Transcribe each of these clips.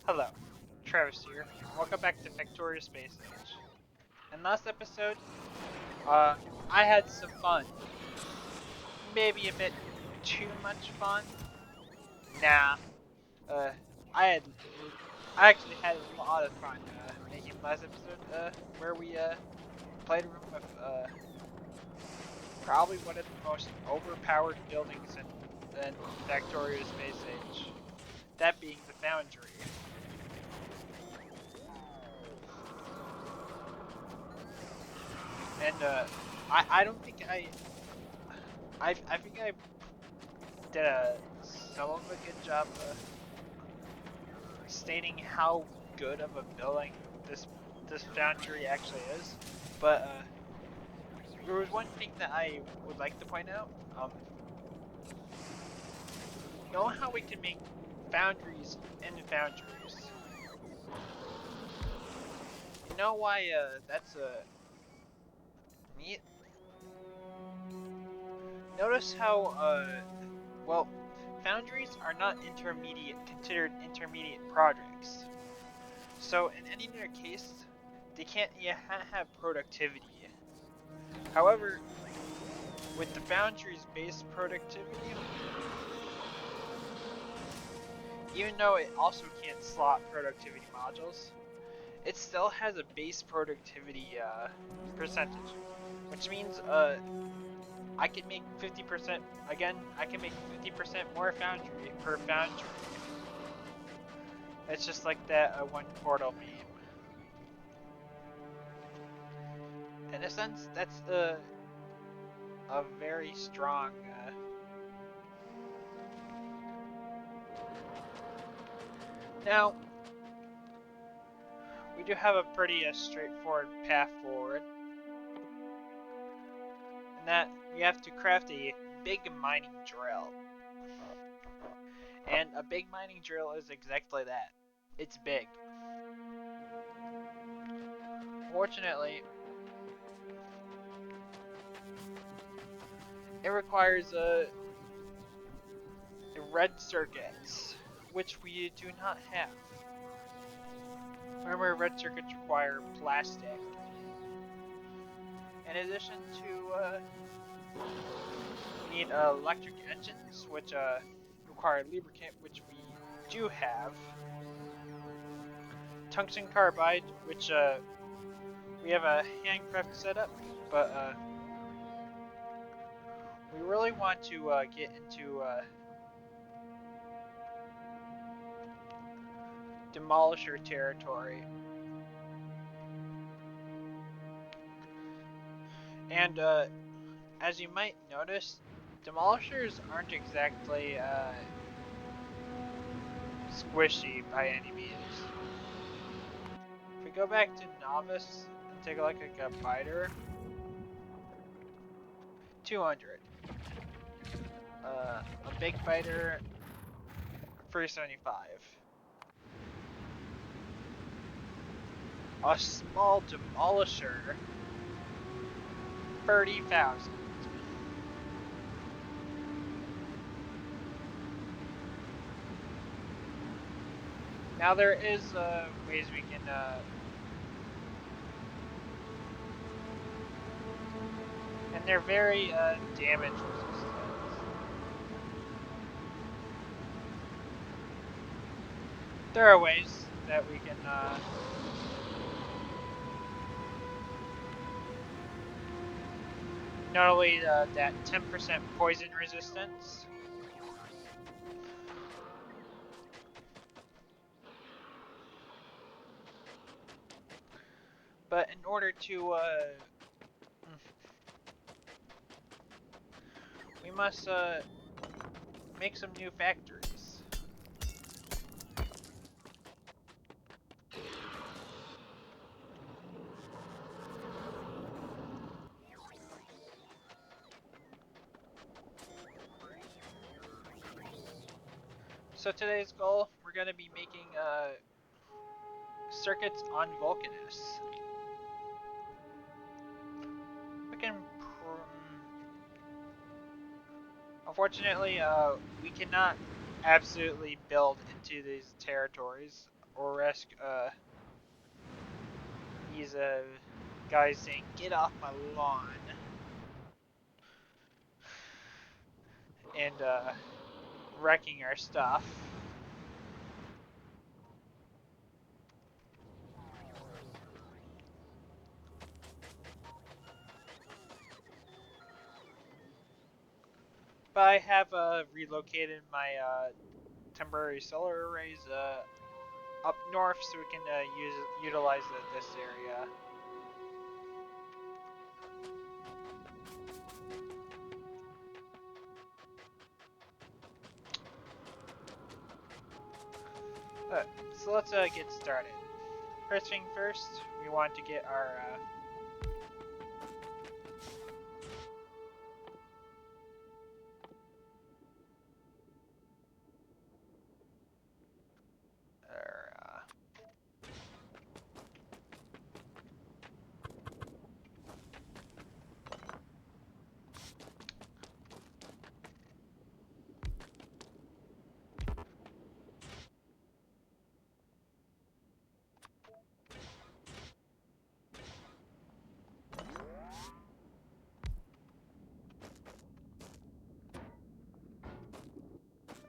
Hello, Travis here. Welcome back to Factorio Space Age. In last episode, I had some fun. Maybe a bit too much fun. Nah, uh, I had, I actually had a lot of fun making last episode, where we played a room with probably one of the most overpowered buildings in Factorio Space Age. That being the Foundry. And I don't think I think I did a somewhat of a good job stating how good of a building this foundry actually is. But there was one thing that I would like to point out. You know how we can make foundries in foundries? You know why that's neat? Notice how well, foundries are not considered intermediate projects. So in any other case, they can't have productivity. However, with the Foundry's base productivity, even though it also can't slot productivity modules, it still has a base productivity percentage, which means I can make 50%, again, I can make 50% more Foundry per Foundry. It's just like that one Portal meme. In a sense, that's a very strong now, we do have a pretty straightforward path forward, and that we have to craft a big mining drill. And a big mining drill is exactly that. It's big. Fortunately, it requires red circuits, which we do not have. Remember, red circuits require plastic. In addition to, we need electric engines, which require lubricant, which we do have. Tungsten carbide, which we have a handcraft setup, but we really want to get into demolisher territory. And as you might notice, demolishers aren't exactly squishy by any means. If we go back to novice and take a look at a fighter, 200. A big fighter, 375. A small demolisher, 30,000. Now there is ways we can and they're very damage resistant. There are ways that we can not only that 10% poison resistance, but in order to we must make some new factories. So today's goal, we're going to be making circuits on Vulcanus. We can, unfortunately, we cannot absolutely build into these territories. or-esque these guys saying, "Get off my lawn," and wrecking our stuff. But I have relocated my temporary solar arrays up north so we can utilize this area. So let's get started. First thing first, we want to get our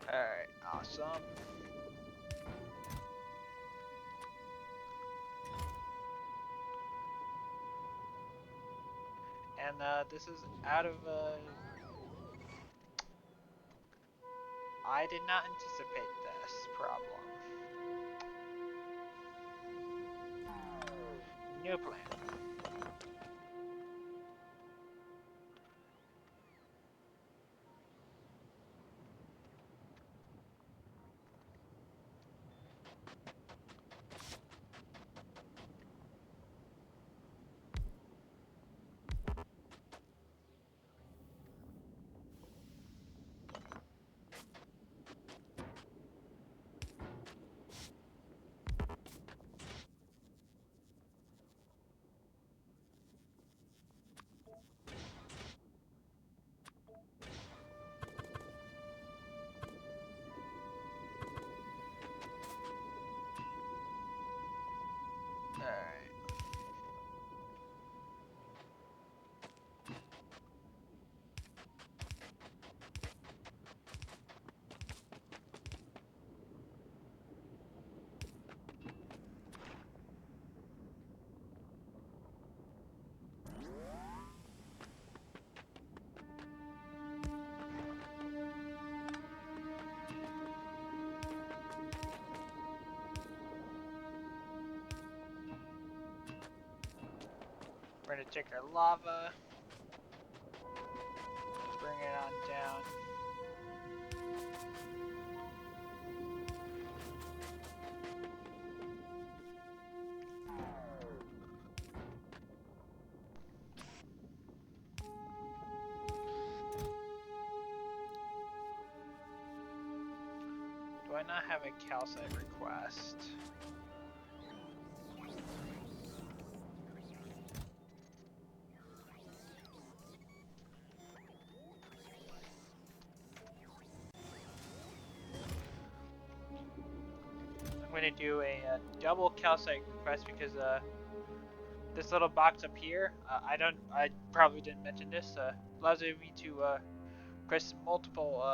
Alright, awesome. And this is out of I did not anticipate this problem. New plan. Alright. We're gonna take our lava, bring it on down. Do I not have a calcite request? I'm going to do a double calcite request because this little box up here, I probably didn't mention this, allows me to request multiple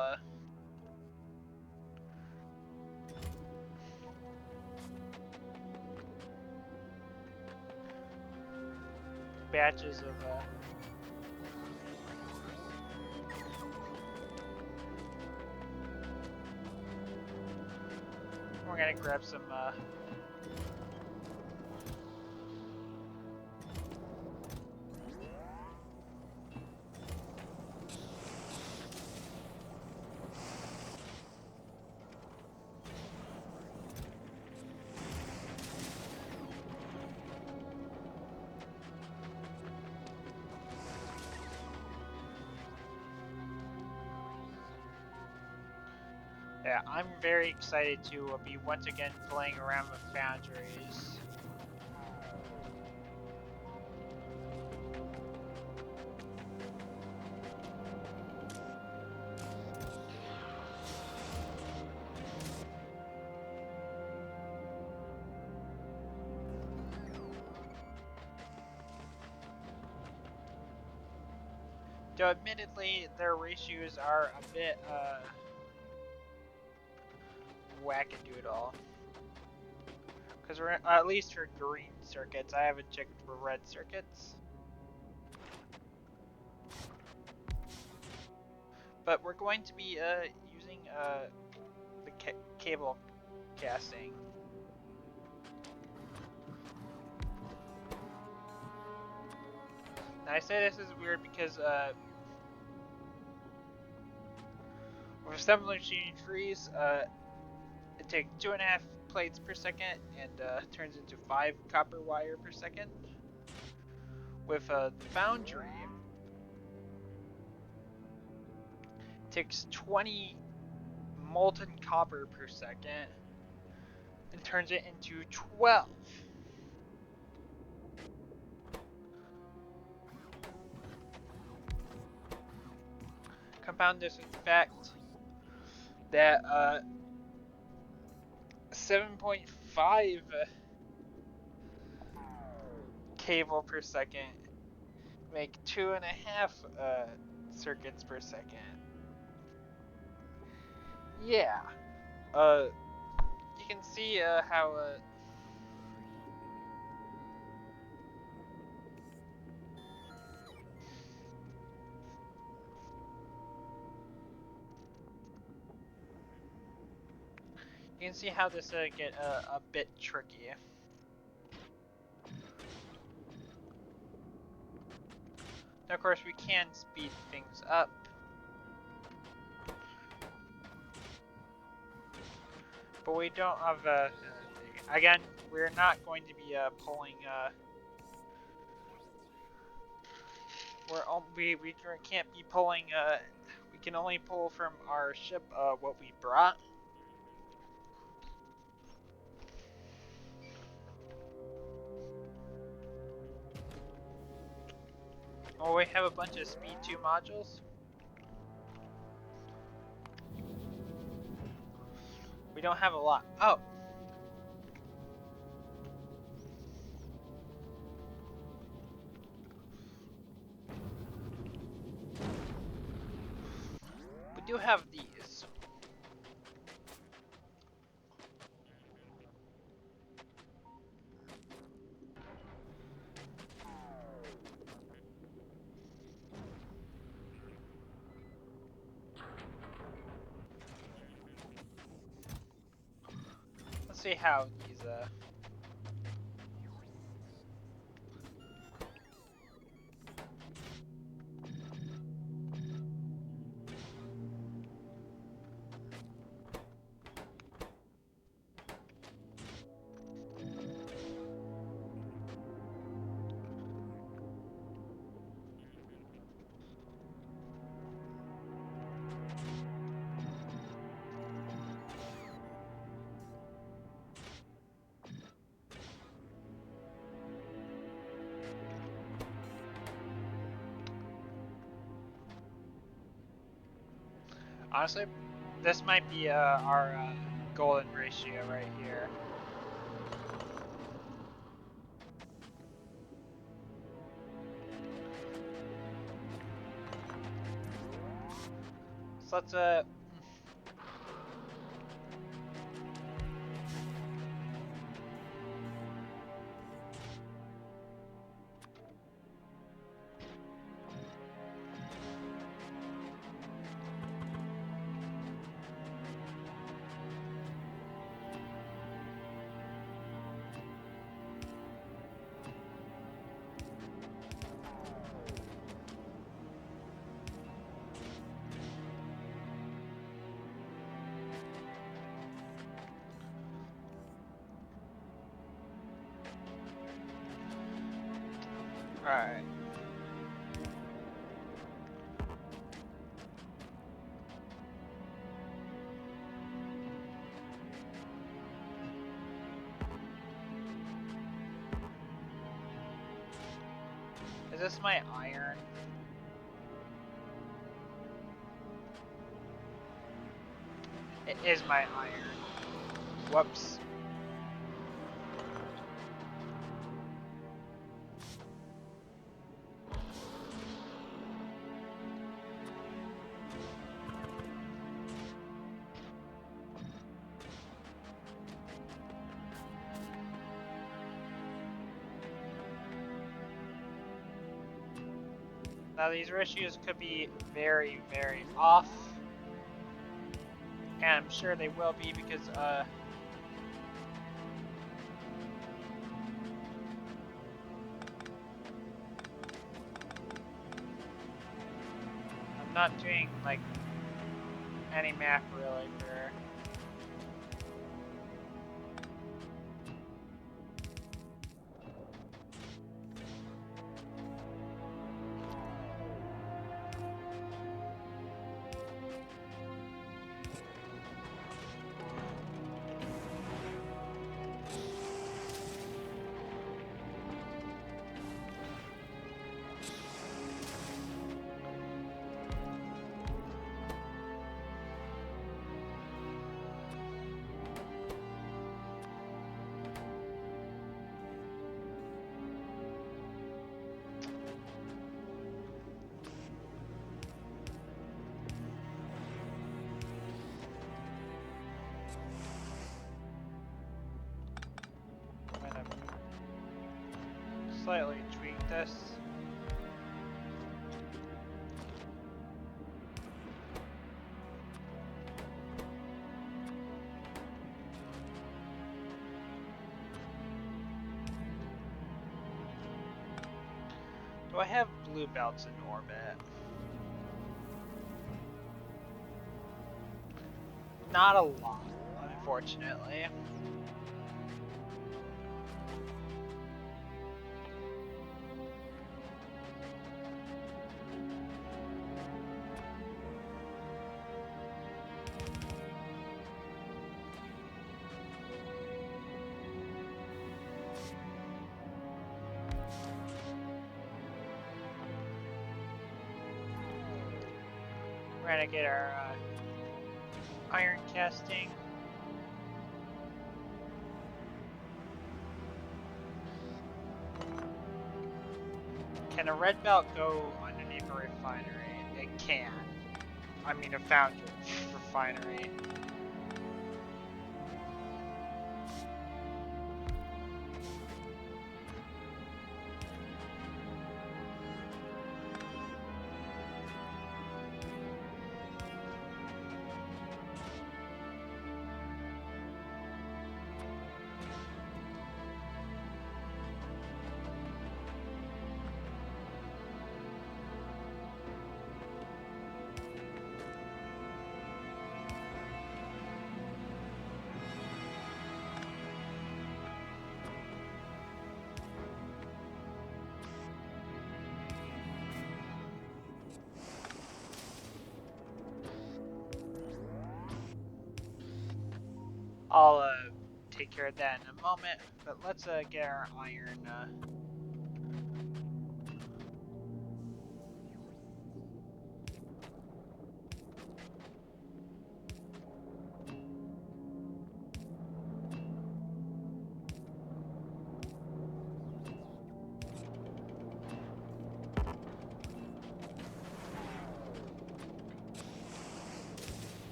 batches of we're gonna grab some yeah, I'm very excited to be once again playing around with foundries. Though admittedly, their ratios are a bit wackadoodle. Because we're at least for green circuits. I haven't checked for red circuits. But we're going to be using the cable casting. Now I say this is weird because with assembly machine freeze, it takes 2.5 plates per second and turns into 5 copper wire per second. With the Foundry, it takes 20 molten copper per second and turns it into 12. Compound this with the fact that 7.5 cable per second make 2.5 circuits per second. Yeah. You can see how you can see how this get a bit tricky. Now, of course, we can speed things up. But we don't have again, we're not going to be pulling we can't be pulling we can only pull from our ship what we brought. Oh, we have a bunch of speed 2 modules. We don't have a lot. Oh. We do have these. Let's see how these honestly, this might be our golden ratio right here. So let's alright. Is this my iron? It is my iron. Whoops. Now these ratios could be very, very off. And I'm sure they will be because, I'm not doing, like, any math really for... Slightly tweak this. Do I have blue belts in orbit? Not a lot, unfortunately. We're gonna get our iron casting. Can a red belt go underneath a refinery? It can. I mean a foundry refinery. I'll take care of that in a moment, but let's get our iron.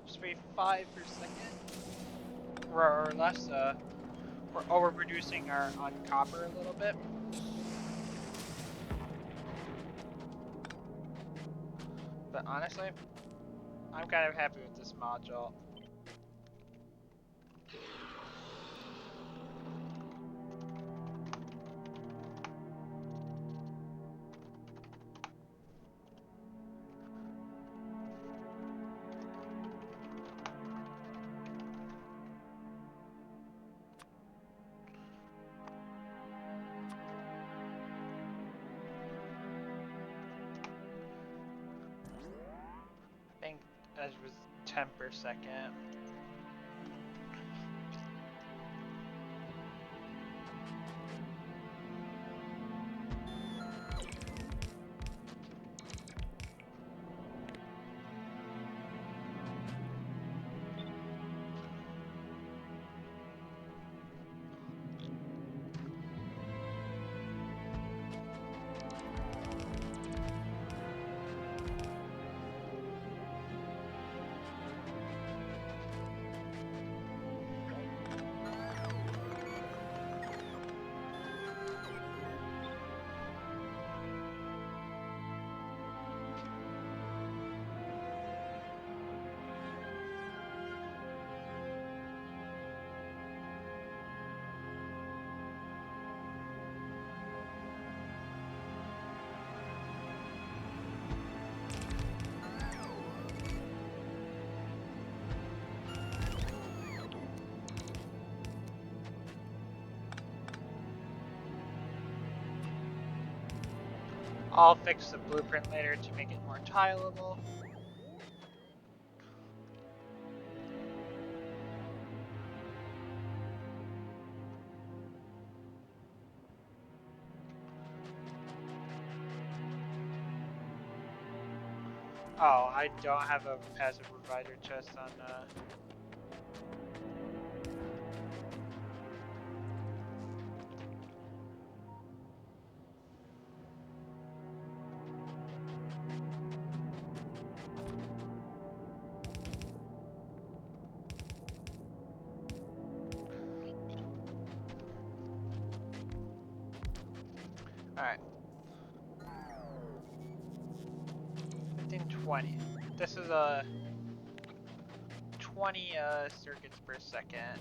Just wait 5 per second, or less. We're overproducing on copper a little bit. But honestly, I'm kind of happy with this module. I think that was 10 per second. I'll fix the blueprint later to make it more tileable. Oh, I don't have a passive provider chest on Alright. 1520. This is a 20 circuits per second.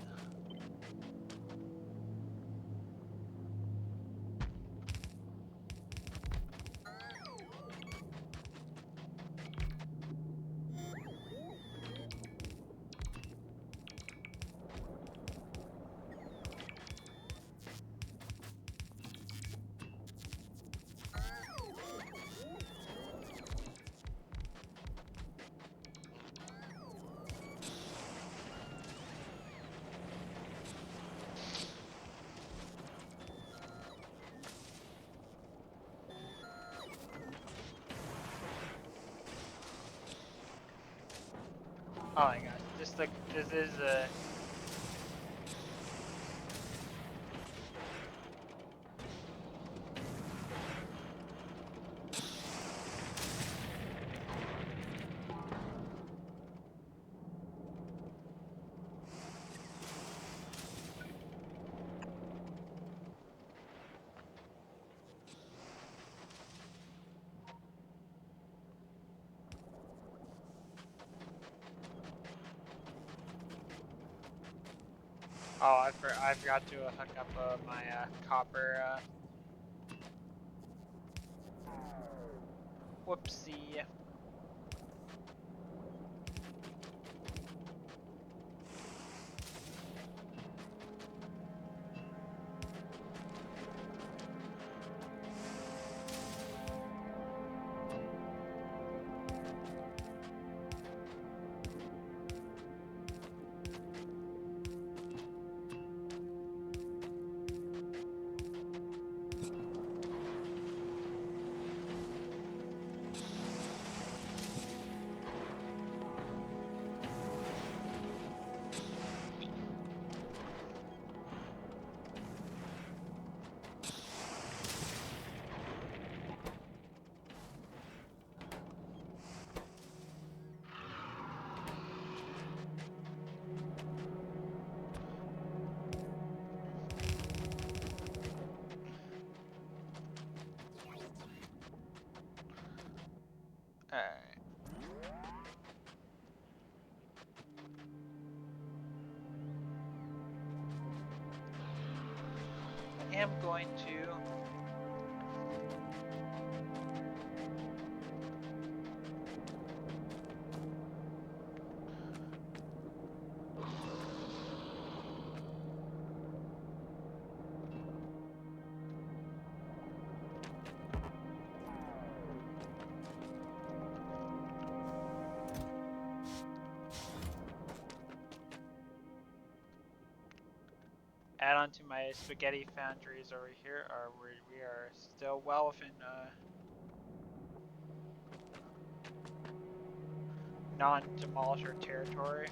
Oh my gosh, this is a Oh, I forgot to hook up my copper. Whoopsie. Alright. I am going to add on to my spaghetti foundries over here, or we are still well within non-demolisher territory.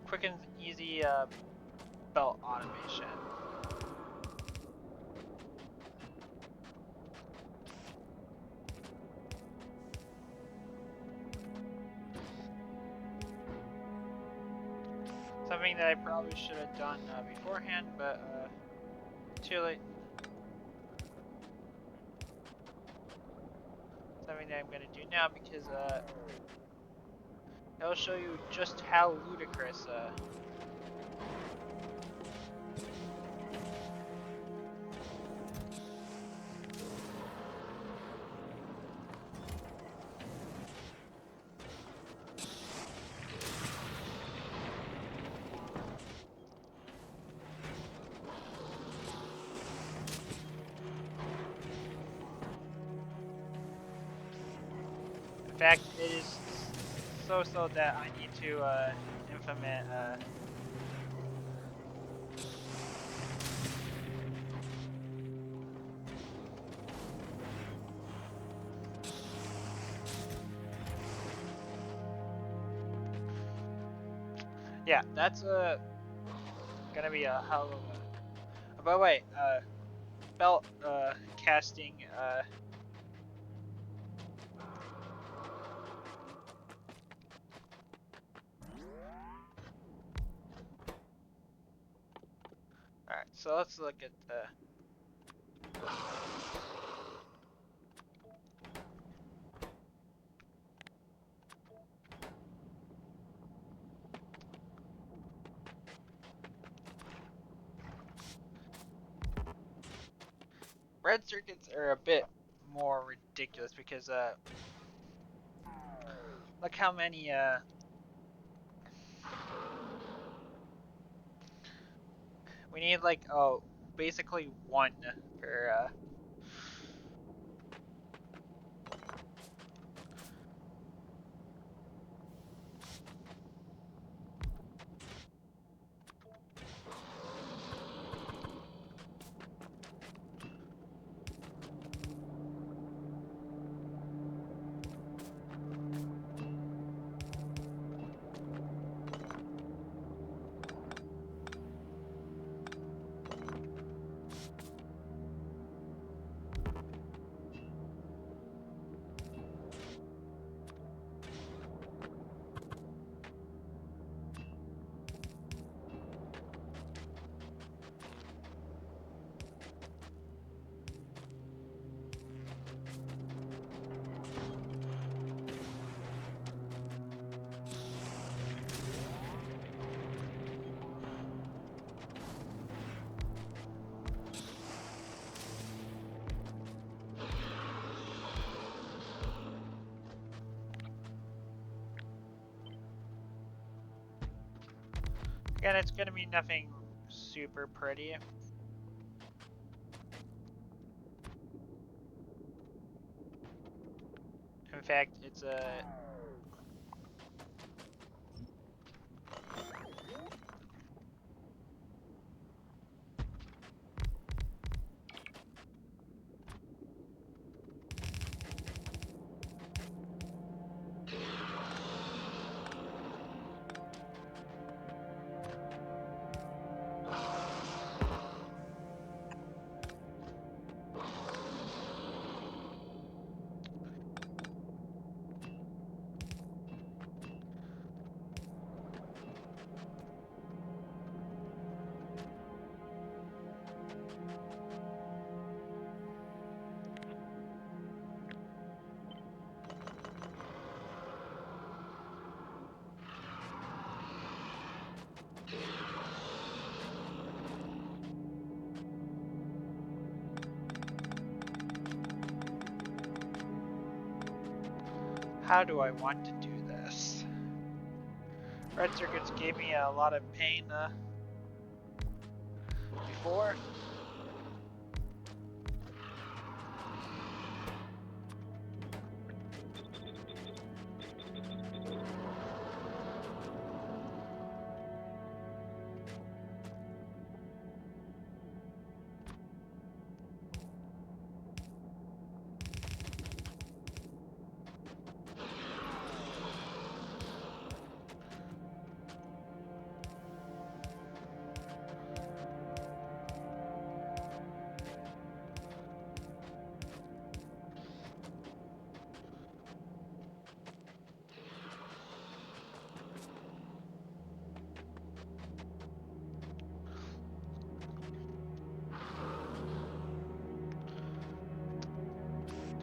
Quick and easy belt automation. Something that I probably should have done beforehand, but too late. Something that I'm gonna do now because it'll show you just how ludicrous in fact, it is so that I need to implement yeah, that's gonna be a hell of a. By the way, belt casting Alright, so let's look at the red circuits are a bit more ridiculous because look how many we need, like, oh, basically one per Again, it's gonna be nothing super pretty. In fact, it's a how do I want to do this? Red circuits gave me a lot of pain before.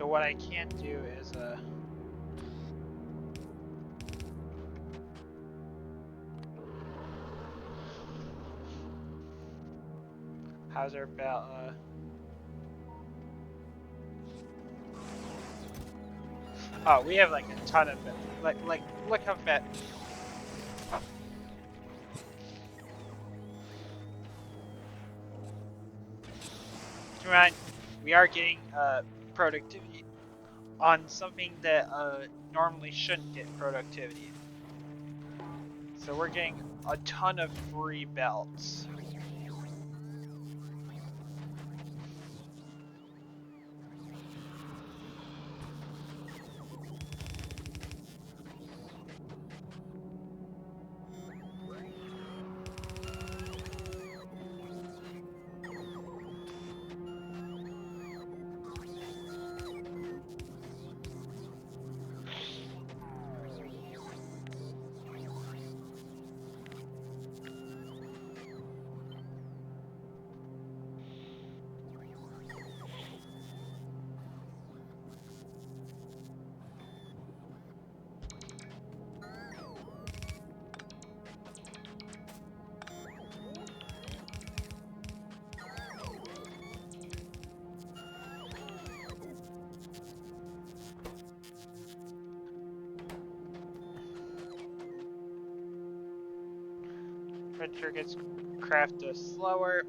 So what I can do is how's our belt? Oh, we have like a ton of it. Like look how fat. Keep in mind, we are getting productivity on something that normally shouldn't get productivity. So we're getting a ton of free belts. Furniture gets crafted slower.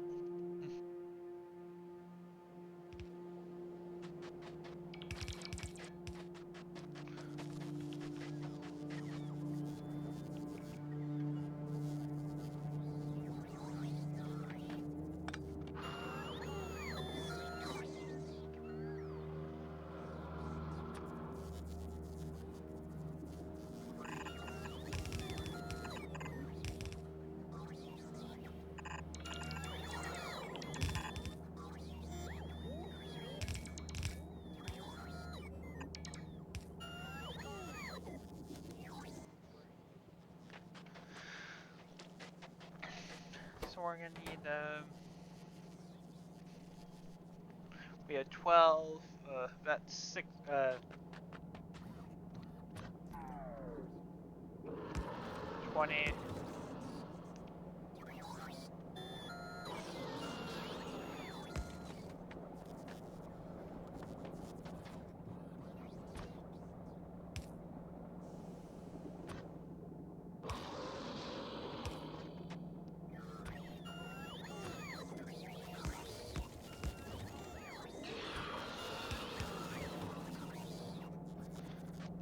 So we're gonna need we have 12, that's 6, 20.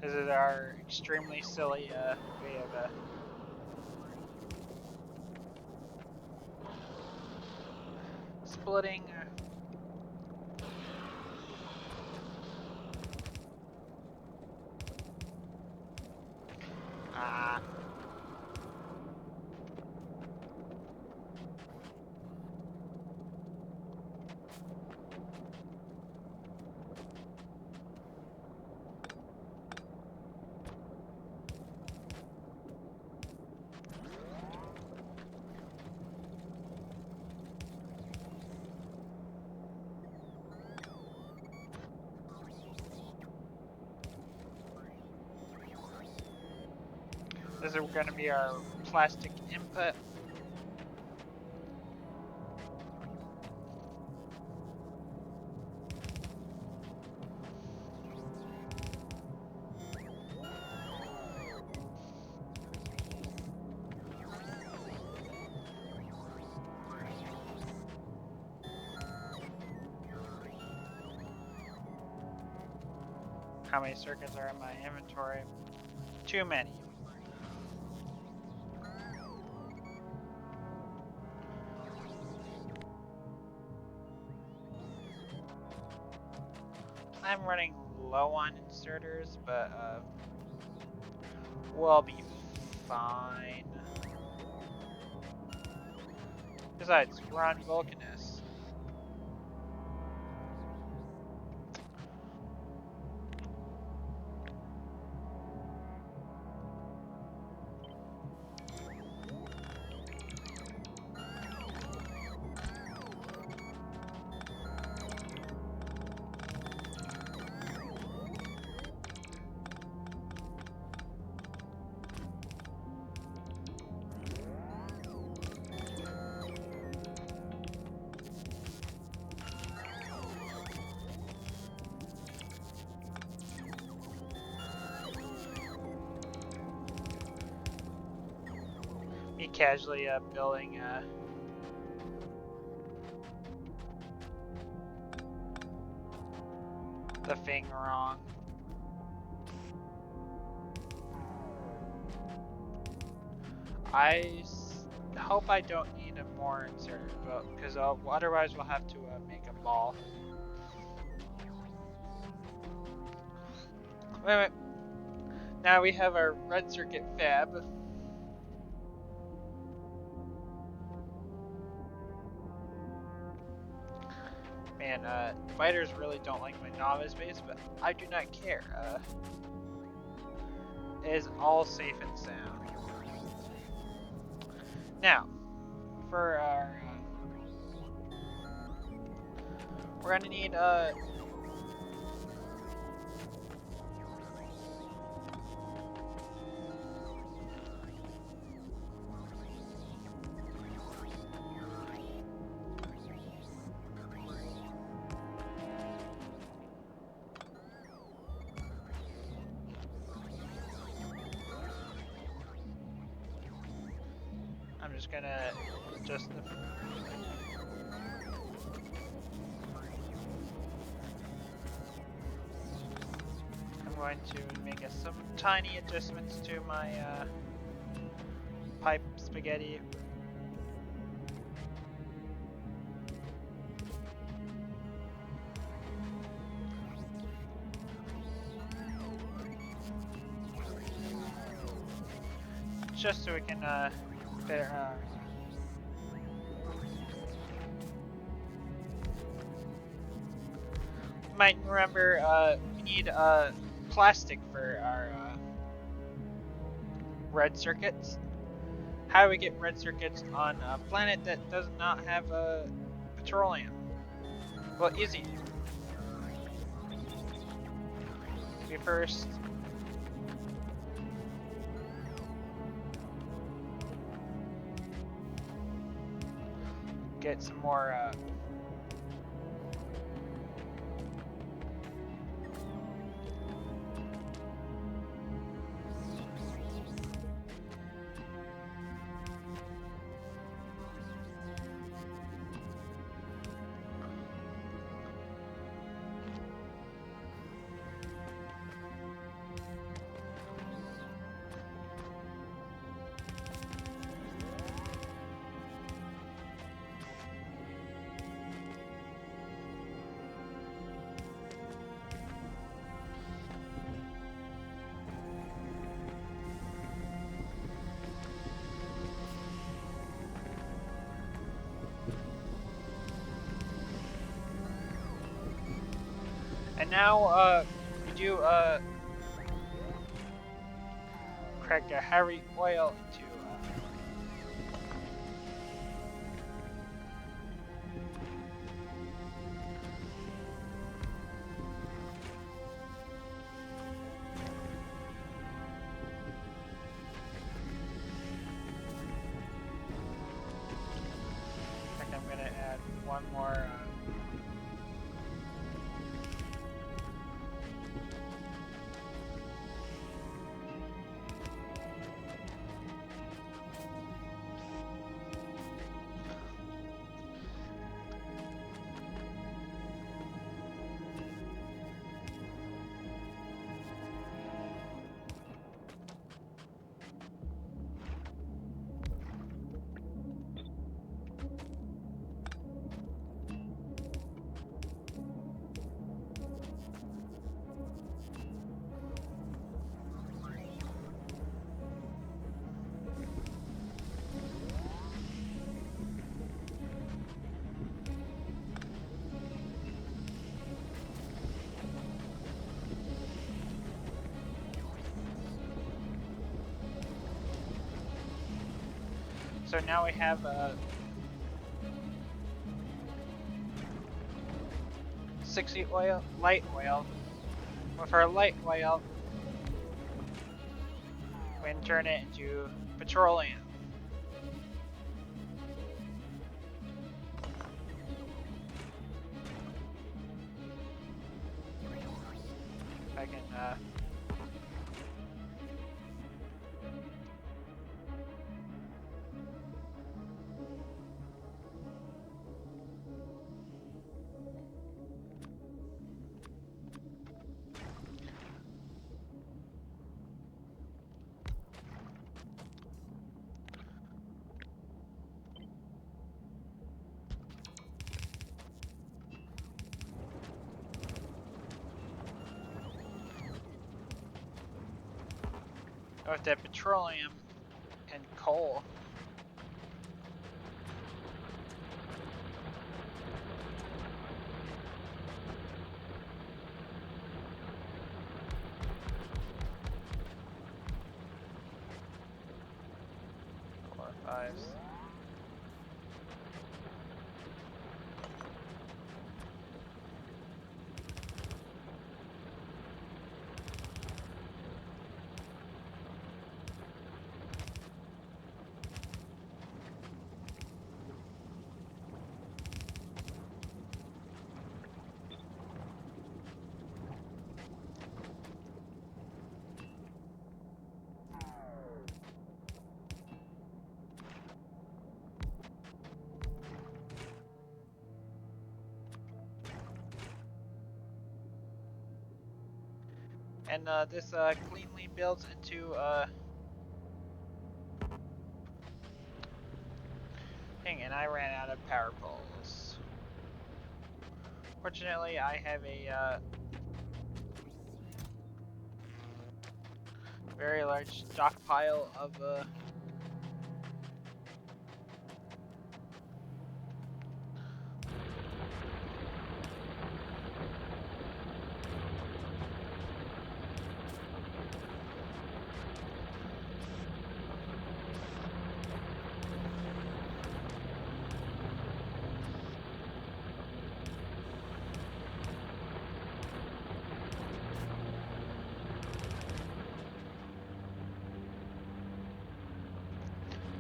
This is our extremely silly way of splitting. Ah. This is going to be our plastic input. How many circuits are in my inventory? Too many. I'm running low on inserters, but we'll be fine. Besides, we're on Vulcanus. casually building the thing wrong. Hope I don't need a more inserter, because otherwise we'll have to make a ball. Wait. Now we have our red circuit fab. Man, fighters really don't like my novice base, but I do not care. It is all safe and sound. Now, for our, we're gonna need I'm just gonna adjust the. I'm going to make some tiny adjustments to my pipe spaghetti. Just so we can better. You might remember we need plastic for our red circuits. How do we get red circuits on a planet that does not have petroleum? Well, easy. We first get some more and now we do crack a heavy oil into I think I'm gonna add one more so now we have 60 oil, light oil. With our light oil, we can turn it into petroleum. If I can With that petroleum and coal. Four, fives. And this cleanly builds into Dang, and I ran out of power poles. Fortunately, I have a very large stockpile of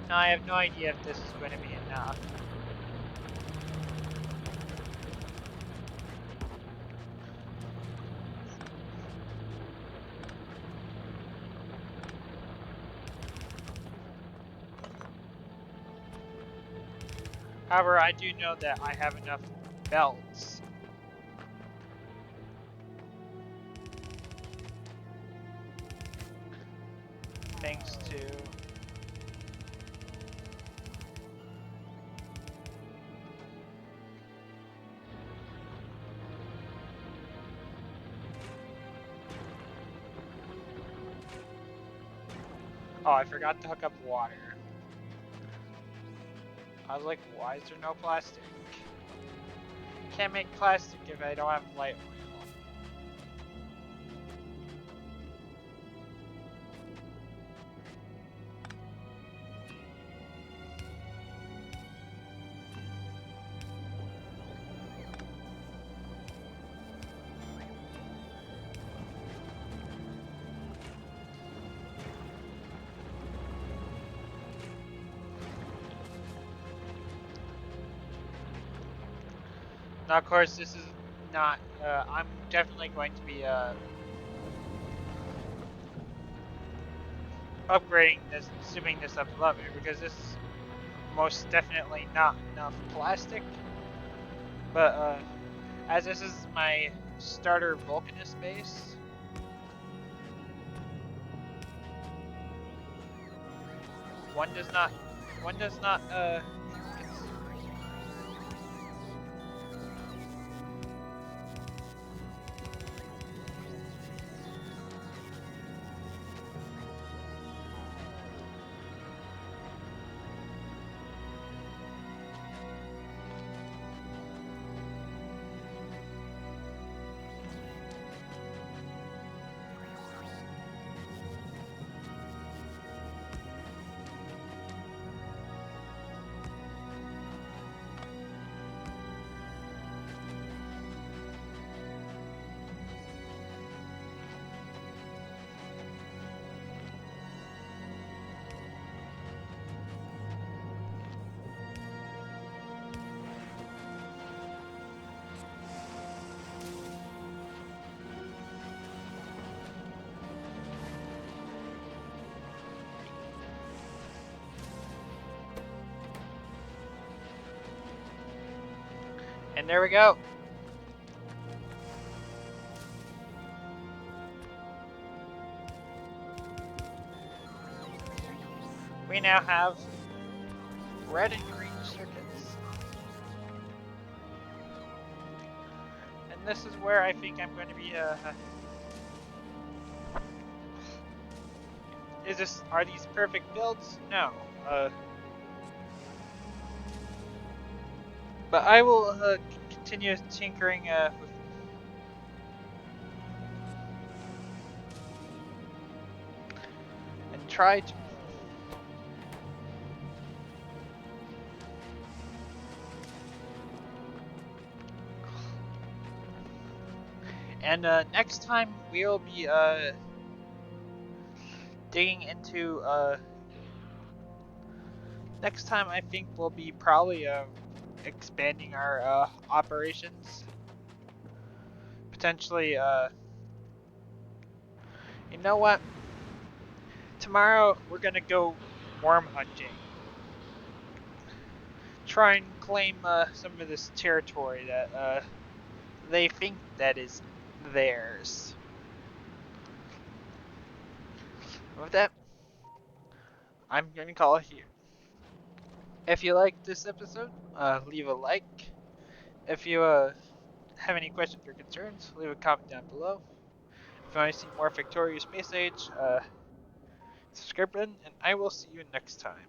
Now I have no idea if this is going to be enough. However, I do know that I have enough belts. Thanks to oh, I forgot to hook up water. I was like, why is there no plastic? Can't make plastic if I don't have light oil. Now, of course, this is not, I'm definitely going to be, upgrading this, assuming this up above it, because this is most definitely not enough plastic. But, as this is my starter Vulcanus base, one does not, and there we go. We now have red and green circuits. And this is where I think I'm going to be, Are these perfect builds? No. But I will continue tinkering with and try to. And next time we'll be digging into next time I think we'll be probably expanding our operations. Potentially you know what? Tomorrow we're gonna go worm hunting. Try and claim some of this territory that they think that is theirs. With that, I'm gonna call it here. If you liked this episode, leave a like. If you have any questions or concerns, leave a comment down below. If you want to see more Factorio Space Age, subscribe button, and I will see you next time.